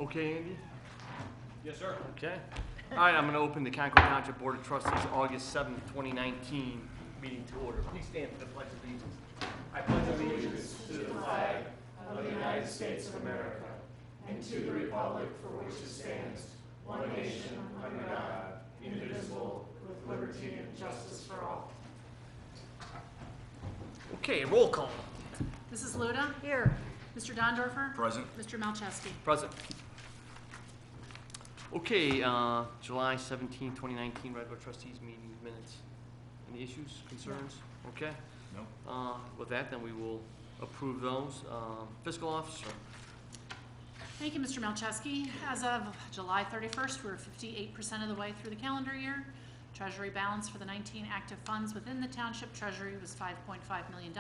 Okay, Andy? Yes, sir. Okay. All right, I'm going to open the Concord Township Board of Trustees August 7th, 2019 meeting to order. Please stand for the Pledge of Allegiance. I pledge allegiance to the flag of the United States of America and to the republic for which it stands, one nation, under God, indivisible, with liberty and justice for all. Okay, roll call. Mrs. Luda? Here. Mr. Dondorfer? Present. Mr. Malczewski? Present. Okay, July 17, 2019, regular trustees meeting minutes. Any issues, concerns? Okay. No. With that, then we will approve those. Fiscal officer. Thank you, Mr. Malczewski. As of July 31st, we're 58% of the way through the calendar year. Treasury balance for the 19 active funds within the township treasury was $5.5 million.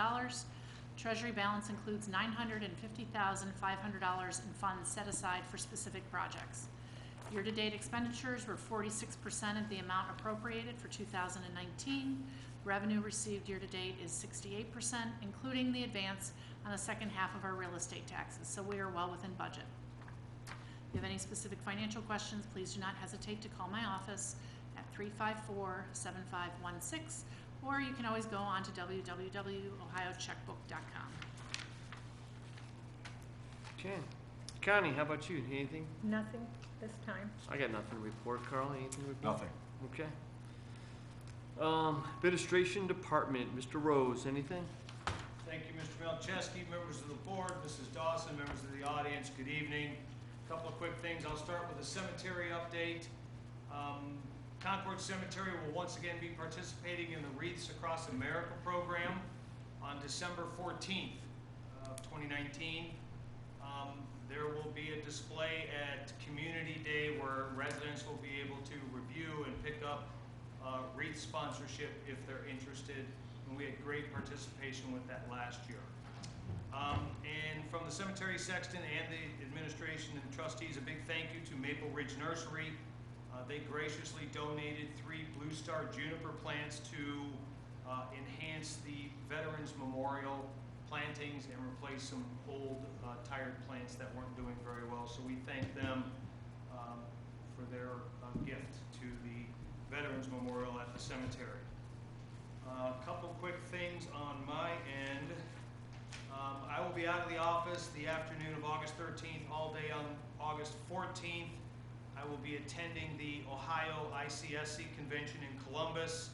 Treasury balance includes $950,500 in funds set aside for specific projects. Year-to-date expenditures were 46% of the amount appropriated for 2019. Revenue received year-to-date is 68%, including the advance on the second half of our real estate taxes, so we are well within budget. If you have any specific financial questions, please do not hesitate to call my office at 354-7516, or you can always go on to www.ohiocheckbook.com. Okay. Connie, how about you? Anything? Nothing this time. I got nothing to report. Carl, anything to report? Nothing. Okay. Administration Department, Mr. Rose, anything? Thank you, Mr. Malczewski, members of the board, Mrs. Dawson, members of the audience, good evening. A couple of quick things. I'll start with a cemetery update. Concord Cemetery will once again be participating in the Wreaths Across America program on December 14th of 2019. There will be a display at Community Day where residents will be able to review and pick up wreath sponsorship if they're interested. And we had great participation with that last year. And from the cemetery sexton and the administration and trustees, a big thank you to Maple Ridge Nursery. They graciously donated 3 Blue Star juniper plants to enhance the Veterans Memorial plantings and replace some old tired plants that weren't doing very well. So we thank them for their gift to the Veterans Memorial at the cemetery. A couple quick things on my end. I will be out of the office the afternoon of August 13th, all day on August 14th. I will be attending the Ohio ICSC convention in Columbus.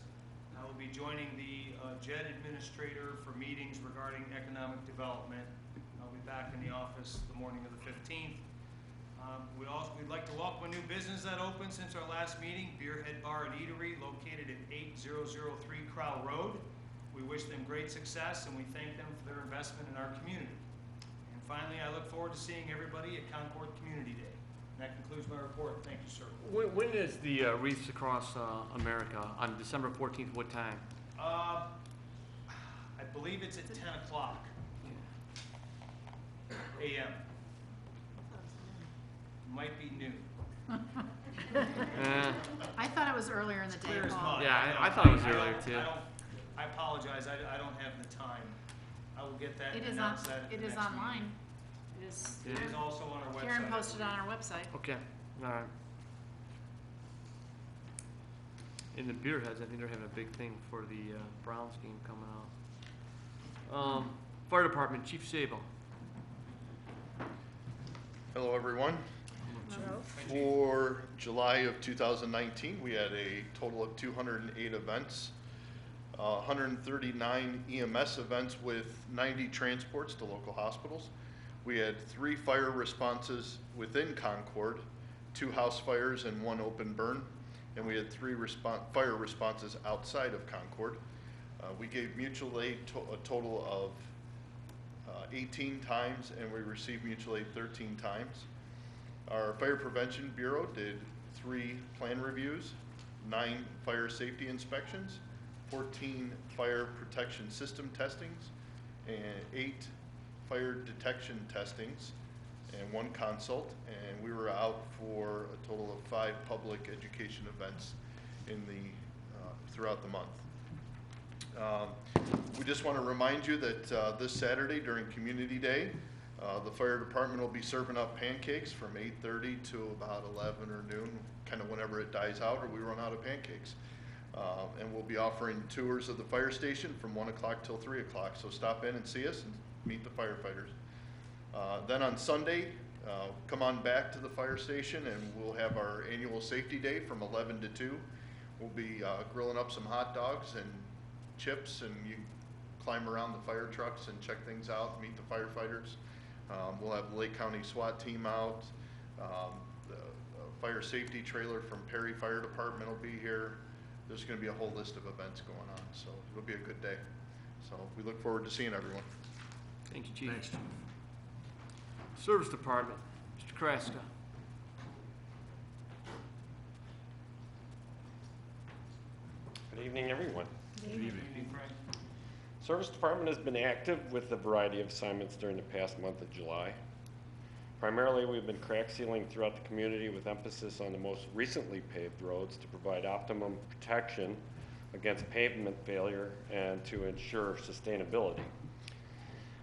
I will be joining the JED administrator for meetings regarding economic development. I'll be back in the office the morning of the 15th. We'd like to welcome a new business that opened since our last meeting, Beerhead Bar and Eatery, located at 8003 Crowell Road. We wish them great success and we thank them for their investment in our community. And finally, I look forward to seeing everybody at Concord Community Day. And that concludes my report. Thank you, sir. When is the Wreaths Across America? On December 14th, what time? I believe it's at 10 o'clock a.m. Might be noon. I thought it was earlier in the day, Clear as Paul. mud. Yeah, I thought it was earlier, too. I apologize. I don't have the time. I will get that. It and is on. announce that at the It is next online. meeting. It is. It is also on our website. Karen I posted it believe. on our website. Okay, all right. In the Beerheads, I think they're having a big thing for the Browns game coming out. Fire Department, Chief Sabo. Hello, everyone. Hello. For July of 2019, we had a total of 208 events, 139 EMS events with 90 transports to local hospitals. We had 3 fire responses within Concord, 2 house fires and 1 open burn, and we had 3 fire responses outside of Concord. We gave mutual aid a total of 18 times, and we received mutual aid 13 times. Our Fire Prevention Bureau did 3 plan reviews, 9 fire safety inspections, 14 fire protection system testings, and 8 fire detection testings, and 1 consult. And we were out for a total of 5 public education events in the throughout the month. We just want to remind you that this Saturday during Community Day, The fire department will be serving up pancakes from 8:30 to about 11 or noon, kind of whenever it dies out or we run out of pancakes. And we'll be offering tours of the fire station from 1 o'clock till 3 o'clock. So stop in and see us and meet the firefighters. Then on Sunday, come on back to the fire station and we'll have our annual safety day from 11 to 2. We'll be grilling up some hot dogs and chips, and you climb around the fire trucks and check things out, meet the firefighters. We'll have the Lake County SWAT team out. The fire safety trailer from Perry Fire Department will be here. There's going to be a whole list of events going on, so it'll be a good day. So we look forward to seeing everyone. Thank you, Chief. Thanks, Chief. Service Department, Mr. Kraska. Good evening, everyone. Good evening. Frank. Service Department has been active with a variety of assignments during the past month of July. Primarily, we've been crack sealing throughout the community with emphasis on the most recently paved roads to provide optimum protection against pavement failure and to ensure sustainability.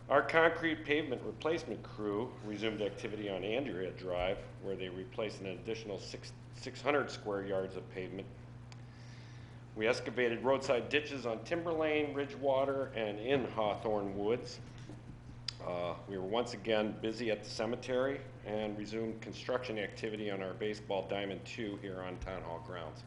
Our concrete pavement replacement crew resumed activity on Andrea Drive, where they replaced an additional 600 square yards of pavement. We excavated roadside ditches on Timber Lane, Ridgewater, and in Hawthorne Woods. We were once again busy at the cemetery and resumed construction activity on our baseball diamond 2 here on Town Hall grounds.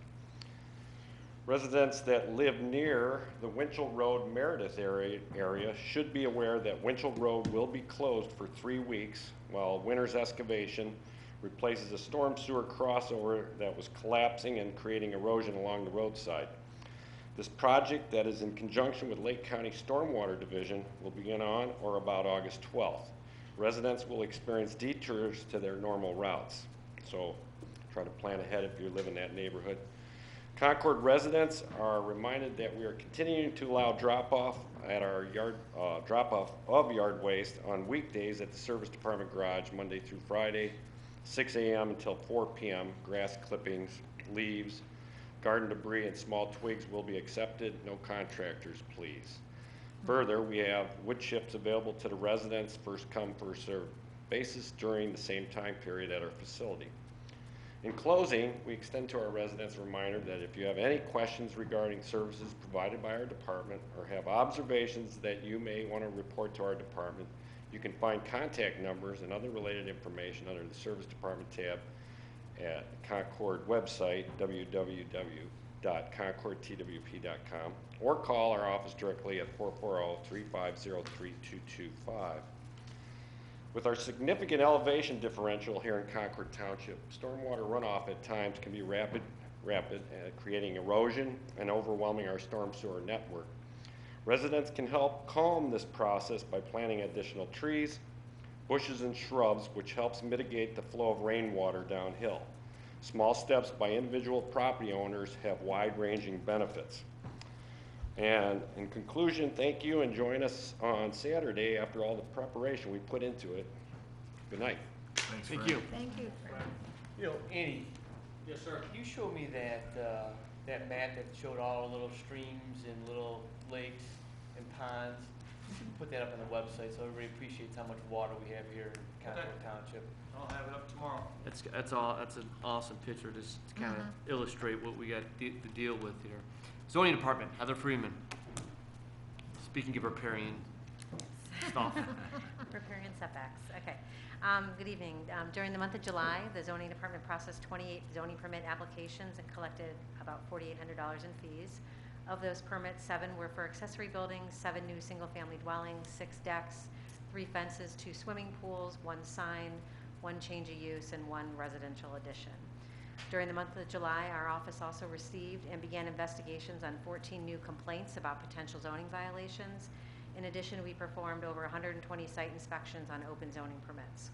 Residents that live near the Winchell Road Meredith area should be aware that Winchell Road will be closed for 3 weeks while winter's excavation replaces a storm sewer crossover that was collapsing and creating erosion along the roadside. This project, that is in conjunction with Lake County Stormwater Division, will begin on or about August 12th. Residents will experience detours to their normal routes, so try to plan ahead if you live in that neighborhood. Concord residents are reminded that we are continuing to allow drop-off at our drop-off of yard waste on weekdays at the Service Department garage Monday through Friday, 6 a.m. until 4 p.m. Grass clippings, leaves, garden debris, and small twigs will be accepted. No contractors, please. Further, we have wood chips available to the residents, first come, first served basis during the same time period at our facility. In closing, we extend to our residents a reminder that if you have any questions regarding services provided by our department or have observations that you may want to report to our department, you can find contact numbers and other related information under the Service Department tab at Concord website, www.concordtwp.com, or call our office directly at 440-350-3225. With our significant elevation differential here in Concord Township, stormwater runoff at times can be rapid, creating erosion and overwhelming our storm sewer network. Residents can help calm this process by planting additional trees, bushes, and shrubs, which helps mitigate the flow of rainwater downhill. Small steps by individual property owners have wide-ranging benefits. And in conclusion, thank you, and join us on Saturday after all the preparation we put into it. Good night. Thank you. Thank you, Frank. You know, Annie, Yes, sir. can you show me that, that map that showed all the little streams and little lakes and ponds? You should put that up on the website so everybody appreciates how much water we have here in Concord Township. I'll have it up tomorrow. That's an awesome picture just to kind of illustrate what we got to deal with here. Zoning Department, Heather Freeman. Speaking of riparian stuff. Riparian setbacks, okay. Good evening. During the month of July, the zoning department processed 28 zoning permit applications and collected about $4,800 in fees. Of those permits, 7 were for accessory buildings, 7 new single-family dwellings, 6 decks, 3 fences, 2 swimming pools, 1 sign, 1 change of use, and 1 residential addition. During the month of July, our office also received and began investigations on 14 new complaints about potential zoning violations. In addition, we performed over 120 site inspections on open zoning permits.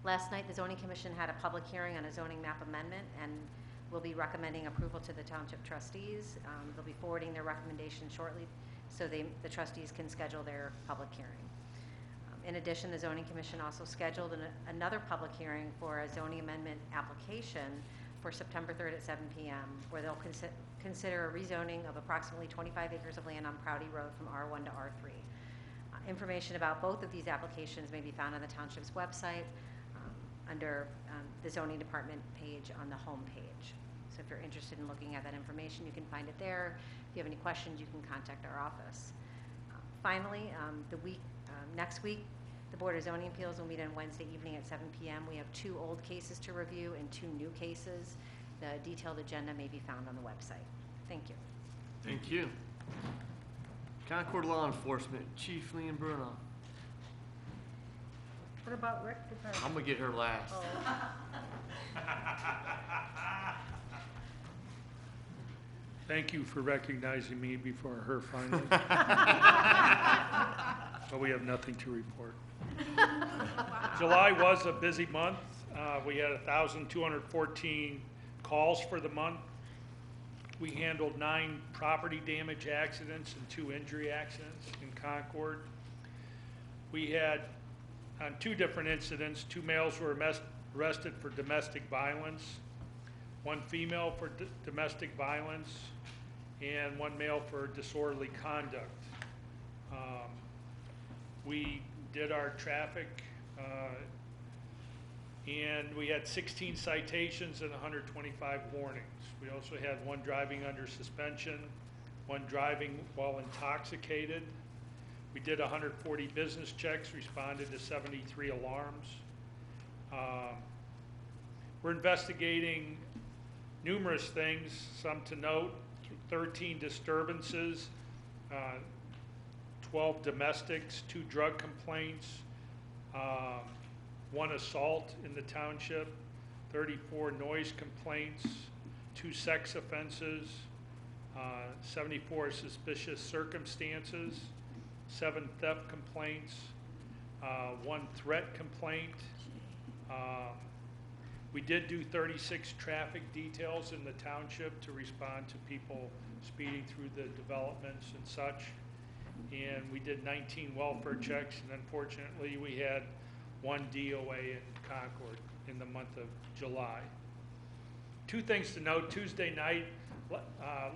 Last night, the Zoning Commission had a public hearing on a zoning map amendment and will be recommending approval to the Township trustees. They'll be forwarding their recommendation shortly so the trustees can schedule their public hearing. In addition, the Zoning Commission also scheduled another public hearing for a zoning amendment application for September 3rd at 7 p.m., where they'll consider a rezoning of approximately 25 acres of land on Prouty Road from R1 to R3. Information about both of these applications may be found on the township's website under the zoning department page on the home page. So if you're interested in looking at that information, you can find it there. If you have any questions, you can contact our office. Finally, next week, the Board of Zoning Appeals will meet on Wednesday evening at 7 p.m. We have 2 old cases to review and 2 new cases. The detailed agenda may be found on the website. Thank you. Thank you. Concord Law Enforcement, Chief Leon Bruno. What about Rick Department? I'm gonna get her last. Thank you for recognizing me before her finally. But we have nothing to report. July was a busy month. We had 1,214 calls for the month. We handled 9 property damage accidents and 2 injury accidents in Concord. We had, on 2 different incidents, 2 males were arrested for domestic violence, 1 female for domestic violence, and 1 male for disorderly conduct. We did our traffic, and we had 16 citations and 125 warnings. We also had 1 driving under suspension, 1 driving while intoxicated. We did 140 business checks, responded to 73 alarms. We're investigating numerous things, some to note: 13 disturbances, 12 domestics, 2 drug complaints, 1 assault in the township, 34 noise complaints, 2 sex offenses, 74 suspicious circumstances, 7 theft complaints, 1 threat complaint. We did do 36 traffic details in the township to respond to people speeding through the developments and such. And we did 19 welfare checks, and unfortunately we had 1 DOA in Concord in the month of July. 2 things to note: Tuesday night,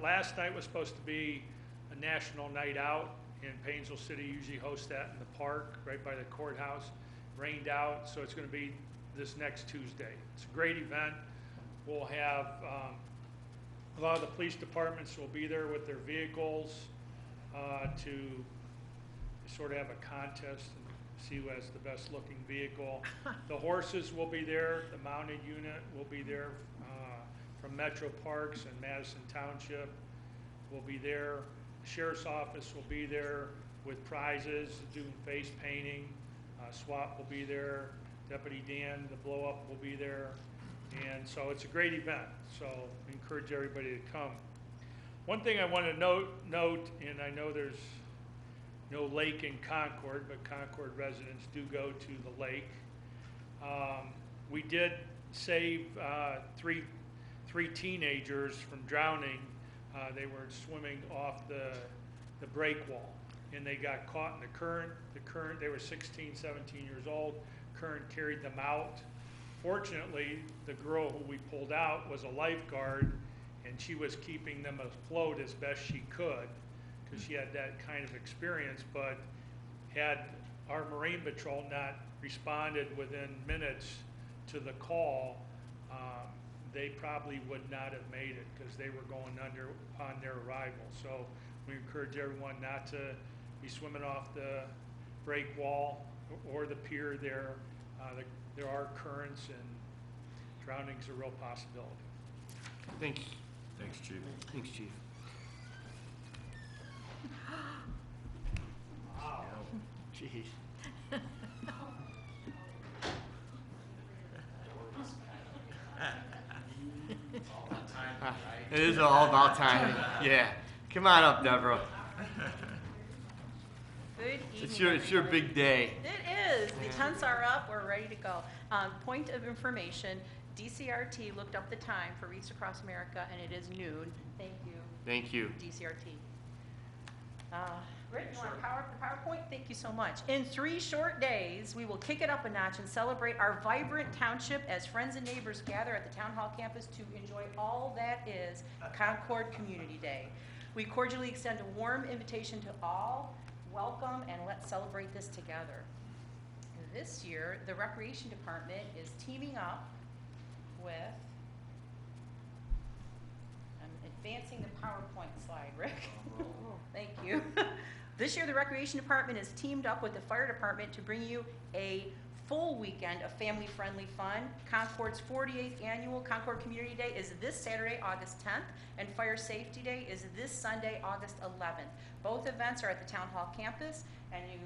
last night was supposed to be a national night out, and Painesville City usually hosts that in the park right by the courthouse. Rained out, so it's going to be this next Tuesday. It's a great event. We'll have a lot of the police departments will be there with their vehicles to sort of have a contest and see who has the best looking vehicle. The horses will be there. The mounted unit will be there from Metro Parks and Madison Township will be there. The Sheriff's Office will be there with prizes, doing face painting. SWAT will be there. Deputy Dan, the blow up, will be there. And so it's a great event. So I encourage everybody to come. One thing I want to note, and I know there's no lake in Concord, but Concord residents do go to the lake. We did save 3 teenagers from drowning. They were swimming off the break wall, and they got caught in the current. They were 16, 17 years old. Current carried them out. Fortunately, the girl who we pulled out was a lifeguard, and she was keeping them afloat as best she could because she had that kind of experience. But had our Marine Patrol not responded within minutes to the call, they probably would not have made it because they were going under upon their arrival. So we encourage everyone not to be swimming off the break wall or the pier there. There are currents, and drowning's a real possibility. Thanks. Thanks, Chief. Thanks, Chief. Wow. Jeez. It is all about timing. Yeah. Come on up, Deborah. Good evening. It's your big day. It is. The tents are up. We're ready to go. Point of information, DCRT looked up the time for Wreaths Across America, and it is noon. Thank you, Thank you. DCRT. Rick, you want the PowerPoint? Thank you so much. In 3 short days, we will kick it up a notch and celebrate our vibrant township as friends and neighbors gather at the Town Hall campus to enjoy all that is Concord Community Day. We cordially extend a warm invitation to all. Welcome, and let's celebrate this together. This year, the Recreation Department is teaming up with, I'm advancing the PowerPoint slide, Rick. Thank you. This year, the Recreation Department has teamed up with the Fire Department to bring you a full weekend of family-friendly fun. Concord's 48th annual Concord Community Day is this Saturday, August 10th, and Fire Safety Day is this Sunday, August 11th. Both events are at the Town Hall campus, and you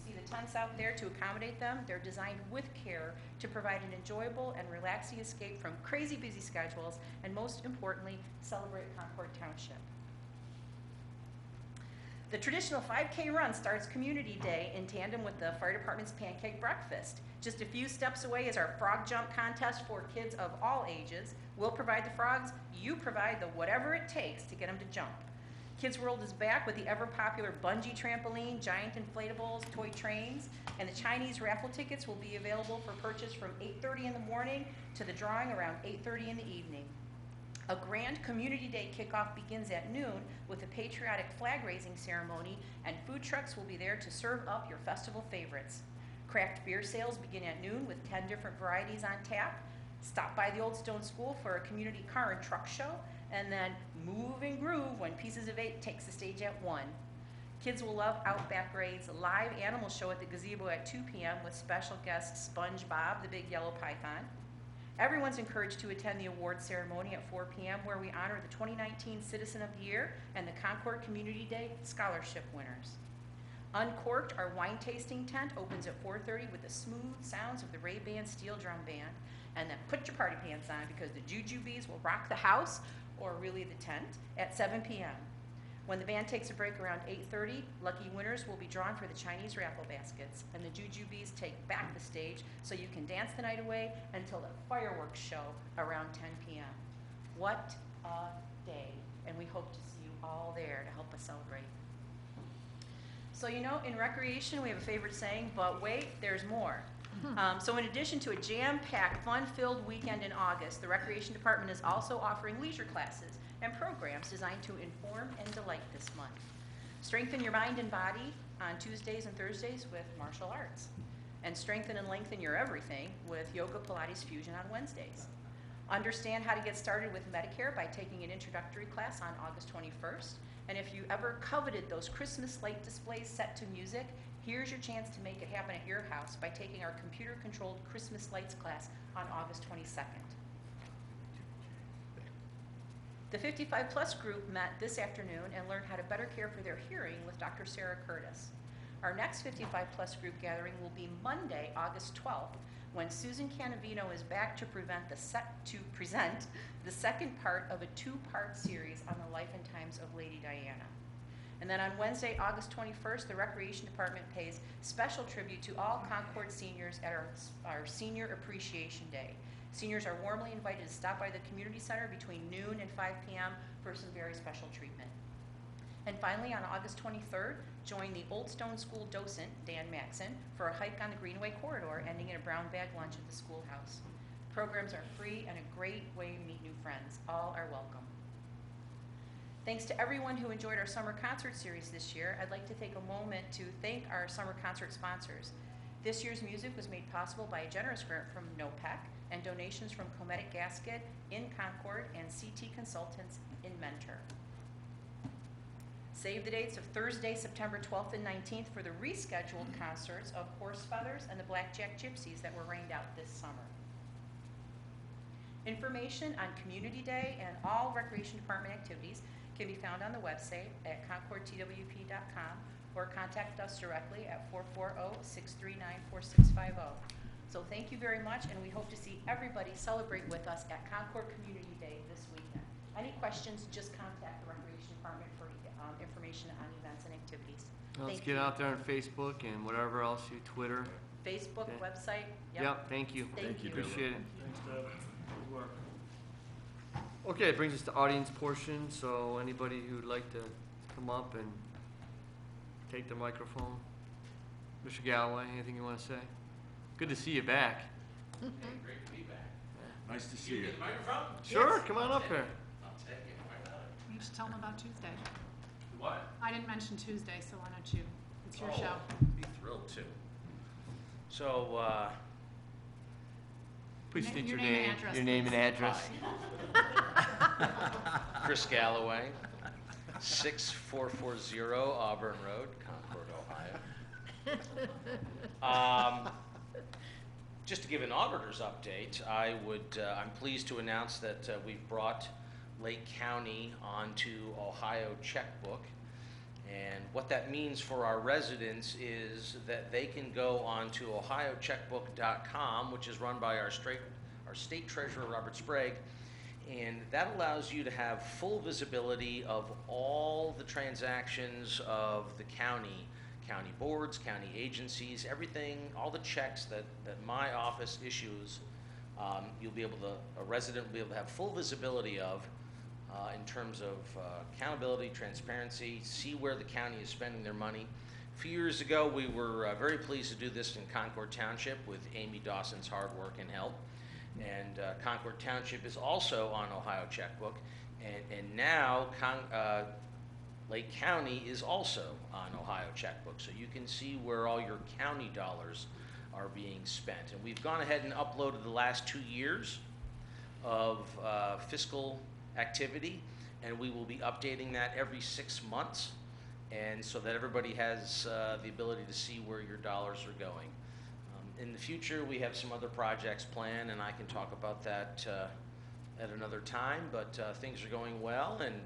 see the tents out there to accommodate them. They're designed with care to provide an enjoyable and relaxing escape from crazy busy schedules, and most importantly, celebrate Concord Township. The traditional 5K run starts Community Day in tandem with the Fire Department's Pancake Breakfast. Just a few steps away is our frog jump contest for kids of all ages. We'll provide the frogs, you provide the whatever it takes to get them to jump. Kids World is back with the ever-popular bungee trampoline, giant inflatables, toy trains, and the Chinese raffle tickets will be available for purchase from 8:30 in the morning to the drawing around 8:30 in the evening. A grand Community Day kickoff begins at noon with a patriotic flag-raising ceremony, and food trucks will be there to serve up your festival favorites. Craft beer sales begin at noon with 10 different varieties on tap. Stop by the Old Stone School for a community car and truck show, and then move and groove when Pieces of Eight takes the stage at 1. Kids will love Outback Raid's live animal show at the gazebo at 2 p.m. with special guest SpongeBob, the big yellow python. Everyone's encouraged to attend the award ceremony at 4 p.m. where we honor the 2019 Citizen of the Year and the Concord Community Day Scholarship winners. Uncorked, our wine tasting tent, opens at 4:30 with the smooth sounds of the Ray-Ban Steel Drum Band. And then put your party pants on because the Jujubes will rock the house, or really the tent, at 7 p.m. When the band takes a break around 8:30, lucky winners will be drawn for the Chinese raffle baskets, and the Jujubes take back the stage so you can dance the night away until the fireworks show around 10 p.m. What a day, and we hope to see you all there to help us celebrate. So you know, in recreation we have a favorite saying, but wait, there's more. So in addition to a jam-packed, fun-filled weekend in August, the Recreation Department is also offering leisure classes and programs designed to inform and delight this month. Strengthen your mind and body on Tuesdays and Thursdays with martial arts. And strengthen and lengthen your everything with Yoga Pilates Fusion on Wednesdays. Understand how to get started with Medicare by taking an introductory class on August 21st. And if you ever coveted those Christmas light displays set to music, here's your chance to make it happen at your house by taking our computer-controlled Christmas lights class on August 22nd. The 55-plus group met this afternoon and learned how to better care for their hearing with Dr. Sarah Curtis. Our next 55-plus group gathering will be Monday, August 12th, when Susan Canavino is back to present the second part of a two-part series on the life and times of Lady Diana. And then on Wednesday, August 21st, the Recreation Department pays special tribute to all Concord seniors at our Senior Appreciation Day. Seniors are warmly invited to stop by the community center between noon and 5 p.m. for some very special treatment. And finally, on August 23rd, join the Old Stone School docent, Dan Maxon, for a hike on the Greenway Corridor, ending in a brown bag lunch at the schoolhouse. Programs are free and a great way to meet new friends. All are welcome. Thanks to everyone who enjoyed our summer concert series this year. I'd like to take a moment to thank our summer concert sponsors. This year's music was made possible by a generous grant from NOPEC and donations from Cometic Gasket in Concord and CT Consultants in Mentor. Save the dates of Thursday, September 12th and 19th for the rescheduled concerts of Horse Feathers and the Blackjack Gypsies that were rained out this summer. Information on Community Day and all Recreation Department activities can be found on the website at concordtwp.com or contact us directly at 440-639-4650. So thank you very much, and we hope to see everybody celebrate with us at Concord Community Day this weekend. Any questions, just contact the Recreation Department for information on events and activities. Let's Thank get you. out there on Facebook and whatever else you Twitter. Facebook, Okay. website. Yep, thank you. Thank you. Appreciate it. Thanks, Deb. Good work. Okay, it brings us to audience portion, so anybody who'd like to come up and take the microphone. Mr. Galloway, anything you want to say? Good to see you back. Hey, great to be back. Nice to see you. Get the microphone? Sure, come on up here. I'll take it. Why not? You just tell them about Tuesday. What? I didn't mention Tuesday, so why don't you? It's your Oh. show. Be So, Please state your name and name, address, your name and address. Chris Galloway, 6440 Auburn Road, Concord, Ohio. Just to give an auditor's update, I'm pleased to announce that we've brought Lake County onto Ohio Checkbook. And what that means for our residents is that they can go onto ohiocheckbook.com, which is run by our state treasurer, Robert Sprague, and that allows you to have full visibility of all the transactions of the county boards, county agencies, everything, all the checks that my office issues. A resident will be able to have full visibility of in terms of accountability, transparency, see where the county is spending their money. A few years ago, we were very pleased to do this in Concord Township with Amy Dawson's hard work and help. And Concord Township is also on Ohio Checkbook. And now Lake County is also on Ohio Checkbook. So you can see where all your county dollars are being spent. And we've gone ahead and uploaded the last 2 years of fiscal activity, and we will be updating that every 6 months, and so that everybody has the ability to see where your dollars are going. In the future, we have some other projects planned, and I can talk about that at another time, but things are going well, and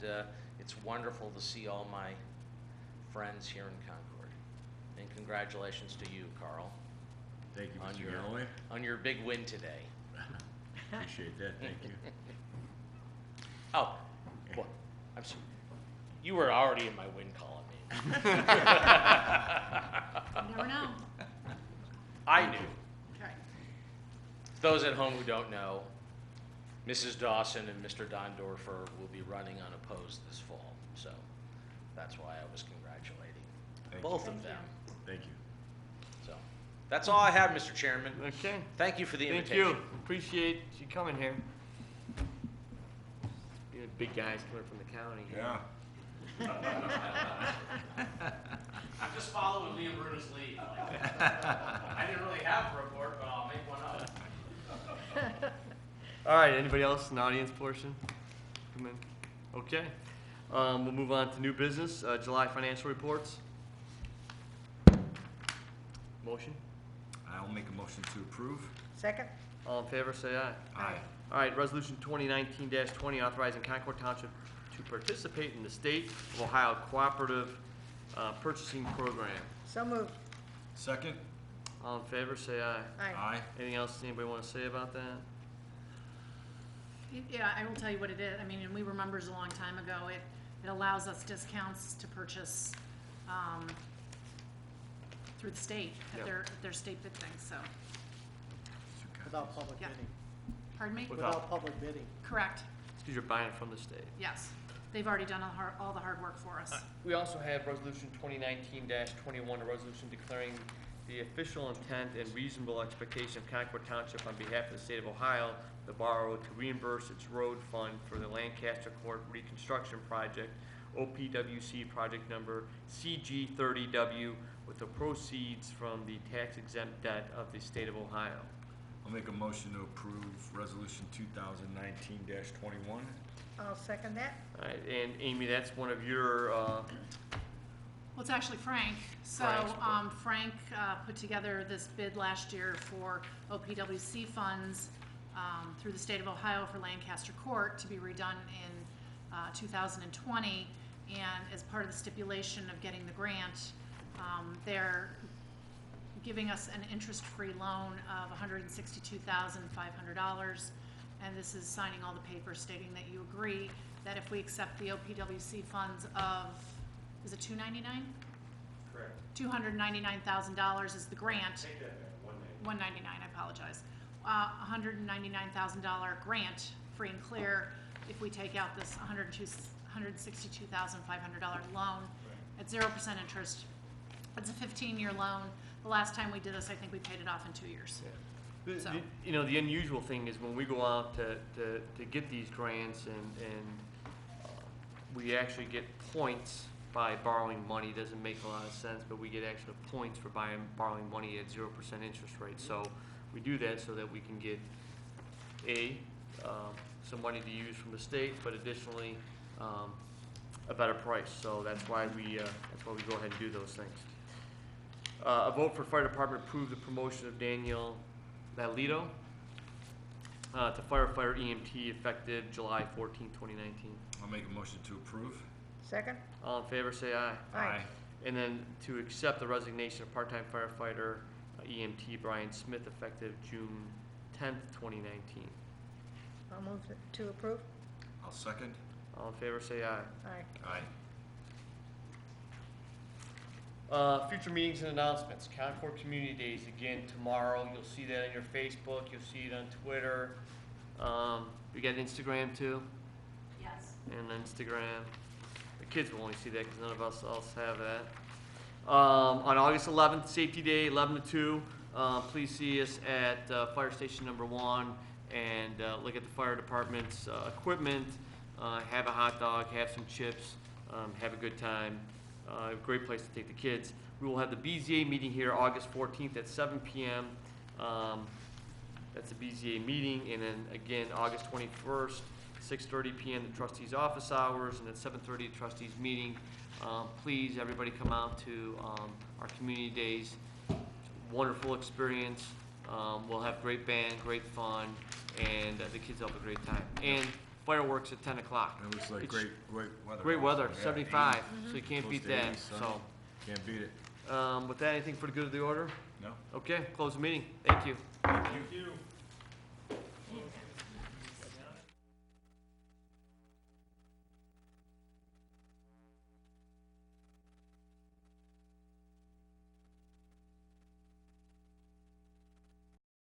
it's wonderful to see all my friends here in Concord. And congratulations to you, Carl. Thank you, on Mr. your, Galloway. on your big win today. Appreciate that, thank you. Oh, well, I'm sorry. You were already in my win column. You never know. I knew. Okay. Those at home who don't know, Mrs. Dawson and Mr. Dondorfer will be running unopposed this fall. So that's why I was congratulating Thank both you. of them. Thank you. So that's all I have, Mr. Chairman. Okay. Thank you for the Thank invitation. you. Appreciate you coming here. You know, big guys coming from the county. Yeah. I'm just following Liam Bruno's lead. I didn't really have a report, but I'll make one up. All right, anybody else in the audience portion? Come in. Okay. We'll move on to new business, July financial reports. Motion? I'll make a motion to approve. Second? All in favor, say aye. Aye. All right, resolution 2019-20 authorizing Concord Township to participate in the State of Ohio Cooperative Purchasing Program. So moved. Second. All in favor, say aye. Aye. Anything else anybody want to say about that? Yeah, I will tell you what it is. I mean, and we were members a long time ago. It allows us discounts to purchase through the state at Yep. their state bid things, so. Without public Yeah. bidding. Pardon me? Without public bidding. Correct, It's because you're buying it from the state. yes. They've already done all the hard work for us. We also have resolution 2019-21, a resolution declaring the official intent and reasonable expectation of Concord Township on behalf of the state of Ohio to borrow to reimburse its road fund for the Lancaster Court reconstruction project, OPWC project number CG30W, with the proceeds from the tax exempt debt of the state of Ohio. I'll make a motion to approve resolution 2019-21. I'll second that. All right, and Amy, that's one of your, Well, it's actually Frank. So Frank's Frank put together this bid last year for OPWC funds through the state of Ohio for Lancaster Court to be redone in 2020. And as part of the stipulation of getting the grant, they're giving us an interest-free loan of $162,500. And this is signing all the papers stating that you agree that if we accept the OPWC funds of, is it $299,000? Correct. $299,000 is the grant. Take that back, 190. $199, I apologize. $199,000 grant, free and clear, if we take out this $162,500 loan at 0% interest. It's a 15-year loan. The last time we did this, I think we paid it off in 2 years. So- You know, the unusual thing is when we go out to get these grants and we actually get points by borrowing money doesn't make a lot of sense, but we get extra points for borrowing money at 0% interest rate. So we do that so that we can get some money to use from the state, but additionally, a better price. So that's why we go ahead and do those things. A vote for fire department approve the promotion of Daniel Malito to firefighter EMT effective July 14, 2019. I'll make a motion to approve. Second? All in favor, say aye. Aye. And then to accept the resignation of part-time firefighter EMT Brian Smith effective June 10th, 2019. I'll move to approve. I'll second. All in favor, say aye. Aye. Aye. Future meetings and announcements. Concord Community Days, again, tomorrow. You'll see that on your Facebook. You'll see it on Twitter. We got Instagram too. Yes. And Instagram. The kids will only see that because none of us else have that. On August 11th, Safety Day, 11 to 2. Please see us at Fire Station number 1 and look at the fire department's equipment. Have a hot dog, have some chips, have a good time. A great place to take the kids. We will have the BZA meeting here August 14th at 7 p.m. That's the BZA meeting, and then again August 21st, 6:30 p.m. the trustees' office hours, and at 7:30 the trustees' meeting. Please, everybody, come out to our community days. Wonderful experience. We'll have great band, great fun, and the kids will have a great time. And fireworks at 10 o'clock. It looks like It's great weather. Great weather, also. Yeah, 75, 80. so you can't Close beat to that. 80, sun. So, Can't beat it. with that, anything for the good of the order? No? Okay, close the meeting. Thank you. Thank you. Thank you.